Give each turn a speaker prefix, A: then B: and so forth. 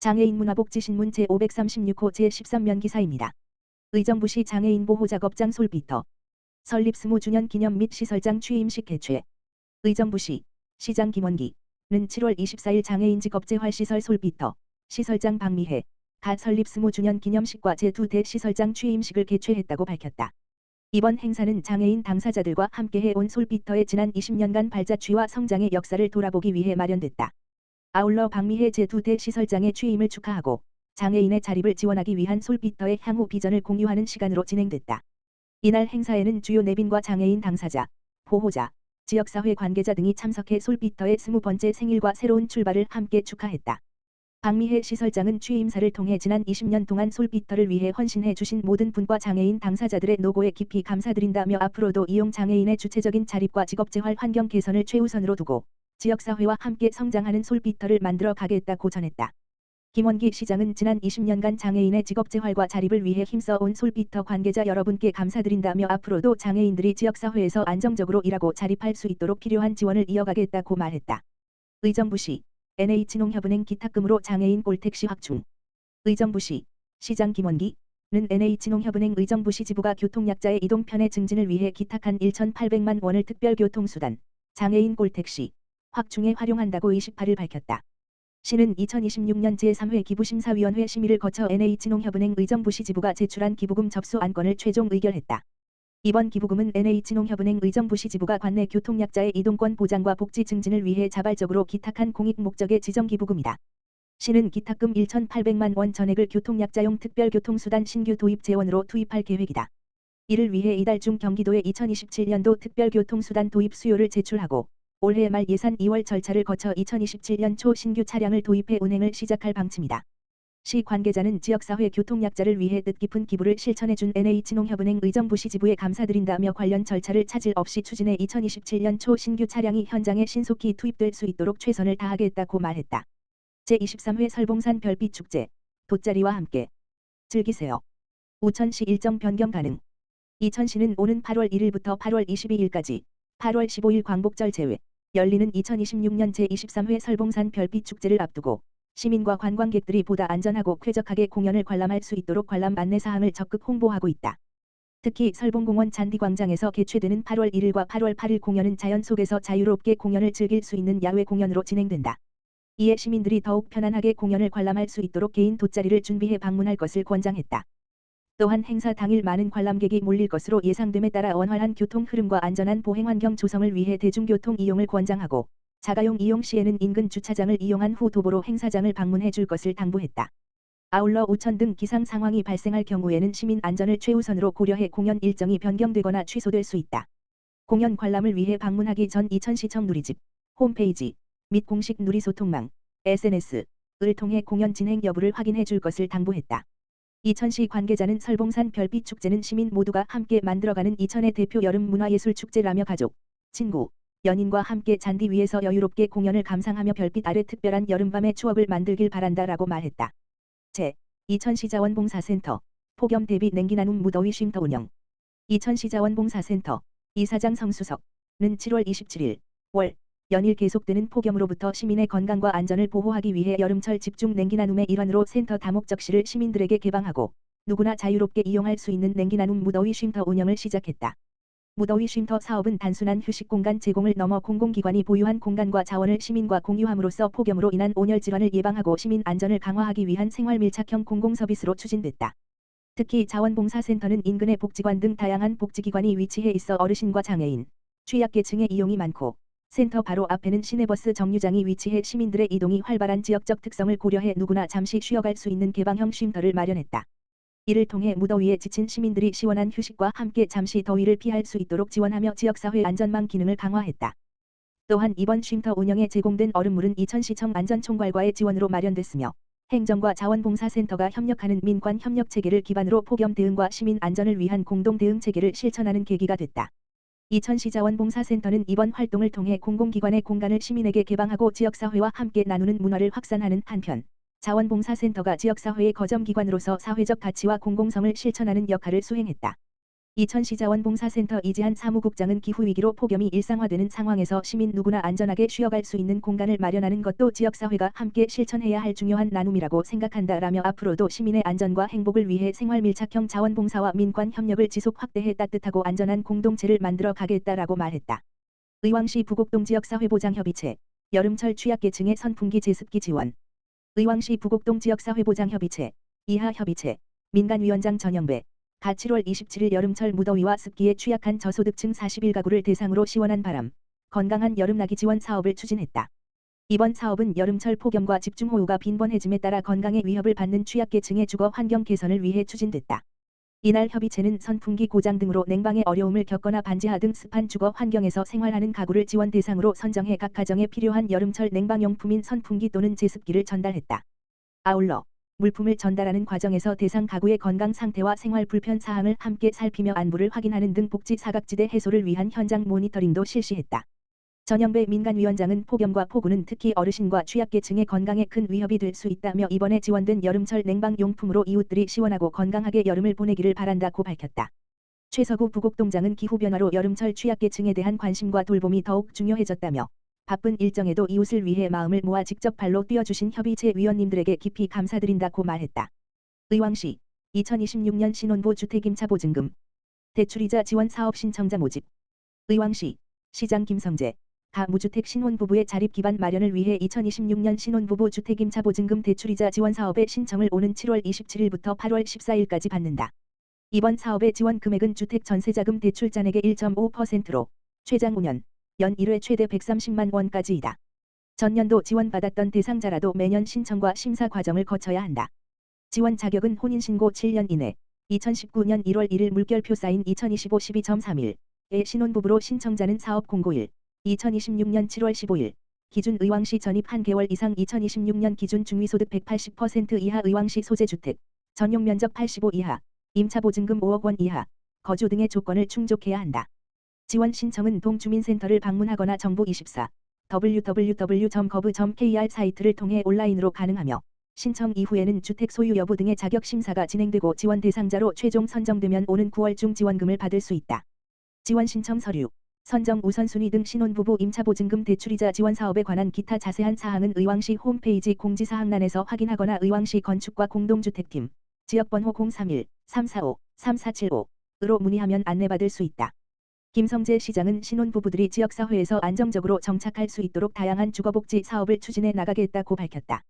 A: 장애인 문화복지신문 제536호 제13면 기사입니다. 의정부시 장애인 보호작업장 솔비터 설립 20주년 기념 및 시설장 취임식 개최. 의정부시 시장 김원기는 7월 24일 장애인 직업재활시설 솔비터 시설장 박미혜 가 설립 20주년 기념식과 제2대 시설장 취임식을 개최했다고 밝혔다. 이번 행사는 장애인 당사자들과 함께해 온 솔비터의 지난 20년간 발자취와 성장의 역사를 돌아보기 위해 마련됐다. 아울러 박미혜 제2대 시설장의 취임을 축하하고 장애인의 자립을 지원하기 위한 솔비터의 향후 비전을 공유하는 시간으로 진행됐다. 이날 행사에는 주요 내빈과 장애인 당사자, 보호자, 지역사회 관계자 등이 참석해 솔비터의 20번째 생일과 새로운 출발을 함께 축하했다. 박미혜 시설장은 취임사를 통해 지난 20년 동안 솔비터를 위해 헌신해 주신 모든 분과 장애인 당사자들의 노고에 깊이 감사드린다며 앞으로도 이용 장애인의 주체적인 자립과 직업재활 환경 개선을 최우선으로 두고 지역사회와 함께 성장하는 솔비터를 만들어 가겠다고 전했다. 김원기 시장은 지난 20년간 장애인의 직업재활과 자립을 위해 힘써온 솔비터 관계자 여러분께 감사드린다며 앞으로도 장애인들이 지역사회에서 안정적으로 일하고 자립할 수 있도록 필요한 지원을 이어가겠다고 말했다. 의정부시 NH농협은행 기탁금으로 장애인 꼴택시 확충. 의정부시 시장 김원기는 NH농협은행 의정부시 지부가 교통약자의 이동 편의 증진을 위해 기탁한 1,800만 원을 특별교통수단 장애인 꼴택시 확충에 활용한다고 28일 밝혔다. 시는 2026년 제3회 기부심사위원회 심의를 거쳐 NH농협은행 의정부시 지부가 제출한 기부금 접수 안건을 최종 의결했다. 이번 기부금은 NH농협은행 의정부시 지부가 관내 교통약자의 이동권 보장과 복지 증진을 위해 자발적으로 기탁한 공익 목적의 지정 기부금이다. 시는 기탁금 1,800만 원 전액을 교통약자용 특별교통수단 신규 도입 재원으로 투입할 계획이다. 이를 위해 이달 중 경기도에 2027년도 특별교통수단 도입 수요를 제출하고 올해 말 예산 2월 절차를 거쳐 2027년 초 신규 차량을 도입해 운행을 시작할 방침이다. 시 관계자는 지역사회 교통약자를 위해 뜻깊은 기부를 실천해준 NH농협은행 의정부시 지부에 감사드린다며 관련 절차를 차질 없이 추진해 2027년 초 신규 차량이 현장에 신속히 투입될 수 있도록 최선을 다하겠다고 말했다. 제23회 설봉산 별빛 축제 돗자리와 함께 즐기세요. 우천시 일정 변경 가능. 이천시는 오는 8월 1일부터 8월 22일까지 8월 15일 광복절 제외 열리는 2026년 제23회 설봉산 별빛 축제를 앞두고 시민과 관광객들이 보다 안전하고 쾌적하게 공연을 관람할 수 있도록 관람 안내사항을 적극 홍보하고 있다. 특히 설봉공원 잔디광장에서 개최되는 8월 1일과 8월 8일 공연은 자연 속에서 자유롭게 공연을 즐길 수 있는 야외 공연으로 진행된다. 이에 시민들이 더욱 편안하게 공연을 관람할 수 있도록 개인 돗자리를 준비해 방문할 것을 권장했다. 또한 행사 당일 많은 관람객이 몰릴 것으로 예상됨에 따라 원활한 교통 흐름과 안전한 보행 환경 조성을 위해 대중교통 이용을 권장하고 자가용 이용 시에는 인근 주차장을 이용한 후 도보로 행사장을 방문해 줄 것을 당부했다. 아울러 우천 등 기상 상황이 발생할 경우에는 시민 안전을 최우선으로 고려해 공연 일정이 변경되거나 취소될 수 있다. 공연 관람을 위해 방문하기 전 이천시청 누리집 홈페이지 및 공식 누리소통망 SNS를 통해 공연 진행 여부를 확인해 줄 것을 당부했다. 이천시 관계자는 설봉산 별빛 축제는 시민 모두가 함께 만들어가는 이천의 대표 여름 문화예술 축제라며 가족, 친구, 연인과 함께 잔디 위에서 여유롭게 공연을 감상하며 별빛 아래 특별한 여름밤의 추억을 만들길 바란다라고 말했다. 이천시 자원봉사센터 폭염 대비 냉기 나눔 무더위 쉼터 운영. 이천시 자원봉사센터 이사장 성수석은 7월 27일 월 연일 계속되는 폭염으로부터 시민의 건강과 안전을 보호하기 위해 여름철 집중 냉기 나눔의 일환으로 센터 다목적실을 시민들에게 개방하고 누구나 자유롭게 이용할 수 있는 냉기 나눔 무더위 쉼터 운영을 시작했다. 무더위 쉼터 사업은 단순한 휴식 공간 제공을 넘어 공공기관이 보유한 공간과 자원을 시민과 공유함으로써 폭염으로 인한 온열 질환을 예방하고 시민 안전을 강화하기 위한 생활 밀착형 공공서비스로 추진됐다. 특히 자원봉사센터는 인근의 복지관 등 다양한 복지기관이 위치해 있어 어르신과 장애인, 취약계층의 이용이 많고 센터 바로 앞에는 시내버스 정류장이 위치해 시민들의 이동이 활발한 지역적 특성을 고려해 누구나 잠시 쉬어갈 수 있는 개방형 쉼터를 마련했다. 이를 통해 무더위에 지친 시민들이 시원한 휴식과 함께 잠시 더위를 피할 수 있도록 지원하며 지역사회 안전망 기능을 강화했다. 또한 이번 쉼터 운영에 제공된 얼음물은 이천시청 안전총괄과의 지원으로 마련됐으며 행정과 자원봉사센터가 협력하는 민관 협력체계를 기반으로 폭염 대응과 시민 안전을 위한 공동 대응 체계를 실천하는 계기가 됐다. 이천시 자원봉사센터는 이번 활동을 통해 공공기관의 공간을 시민에게 개방하고 지역사회와 함께 나누는 문화를 확산하는 한편 자원봉사센터가 지역사회의 거점기관으로서 사회적 가치와 공공성을 실천하는 역할을 수행했다. 이천시 자원봉사센터 이지한 사무국장은 기후위기로 폭염이 일상화되는 상황에서 시민 누구나 안전하게 쉬어갈 수 있는 공간을 마련하는 것도 지역사회가 함께 실천해야 할 중요한 나눔이라고 생각한다라며 앞으로도 시민의 안전과 행복을 위해 생활밀착형 자원봉사와 민관 협력을 지속 확대해 따뜻하고 안전한 공동체를 만들어 가겠다라고 말했다. 의왕시 부곡동 지역사회보장협의체 여름철 취약계층의 선풍기 제습기 지원. 의왕시 부곡동 지역사회보장협의체 이하협의체 민간위원장 전영배 가 7월 27일 여름철 무더위와 습기에 취약한 저소득층 41가구를 대상으로 시원한 바람, 건강한 여름나기 지원 사업을 추진했다. 이번 사업은 여름철 폭염과 집중호우가 빈번해짐에 따라 건강에 위협을 받는 취약계층의 주거 환경 개선을 위해 추진됐다. 이날 협의체는 선풍기 고장 등으로 냉방에 어려움을 겪거나 반지하 등 습한 주거 환경에서 생활하는 가구를 지원 대상으로 선정해 각 가정에 필요한 여름철 냉방용품인 선풍기 또는 제습기를 전달했다. 아울러 물품을 전달하는 과정에서 대상 가구의 건강 상태와 생활 불편 사항을 함께 살피며 안부를 확인하는 등 복지 사각지대 해소를 위한 현장 모니터링도 실시했다. 전영배 민간위원장은 폭염과 폭우는 특히 어르신과 취약계층의 건강에 큰 위협이 될 수 있다며 이번에 지원된 여름철 냉방용품으로 이웃들이 시원하고 건강하게 여름을 보내기를 바란다고 밝혔다. 최서구 부곡동장은 기후변화로 여름철 취약계층에 대한 관심과 돌봄이 더욱 중요해졌다며 바쁜 일정에도 이웃을 위해 마음을 모아 직접 발로 뛰어주신 협의체 위원님들에게 깊이 감사드린다고 말했다. 의왕시 2026년 신혼부 주택임차 보증금 대출이자 지원 사업 신청자 모집. 의왕시 시장 김성재 가 무주택 신혼부부의 자립 기반 마련을 위해 2026년 신혼부부 주택임차 보증금 대출이자 지원 사업의 신청을 오는 7월 27일부터 8월 14일까지 받는다. 이번 사업의 지원 금액은 주택 전세자금 대출 잔액의 1.5%로 최장 5년 연 1회 최대 130만 원까지이다. 전년도 지원받았던 대상자라도 매년 신청과 심사 과정을 거쳐야 한다. 지원 자격은 혼인신고 7년 이내 2019년 1월 1일 물결표 사인 2025 12.3일에 신혼부부로 신청자는 사업 공고일 2026년 7월 15일 기준 의왕시 전입 1개월 이상 2026년 기준 중위소득 180% 이하 의왕시 소재주택 전용 면적 85 이하 임차보증금 5억 원 이하 거주 등의 조건을 충족해야 한다. 지원 신청은 동주민센터를 방문하거나 정부24 www.gov.kr 사이트를 통해 온라인으로 가능하며 신청 이후에는 주택 소유 여부 등의 자격 심사가 진행되고 지원 대상자로 최종 선정되면 오는 9월 중 지원금을 받을 수 있다. 지원 신청 서류, 선정 우선순위 등 신혼부부 임차보증금 대출이자 지원 사업에 관한 기타 자세한 사항은 의왕시 홈페이지 공지사항란에서 확인하거나 의왕시 건축과 공동주택팀 지역번호 031-345-3475으로 문의하면 안내받을 수 있다. 김성재 시장은 신혼부부들이 지역사회에서 안정적으로 정착할 수 있도록 다양한 주거복지 사업을 추진해 나가겠다고 밝혔다.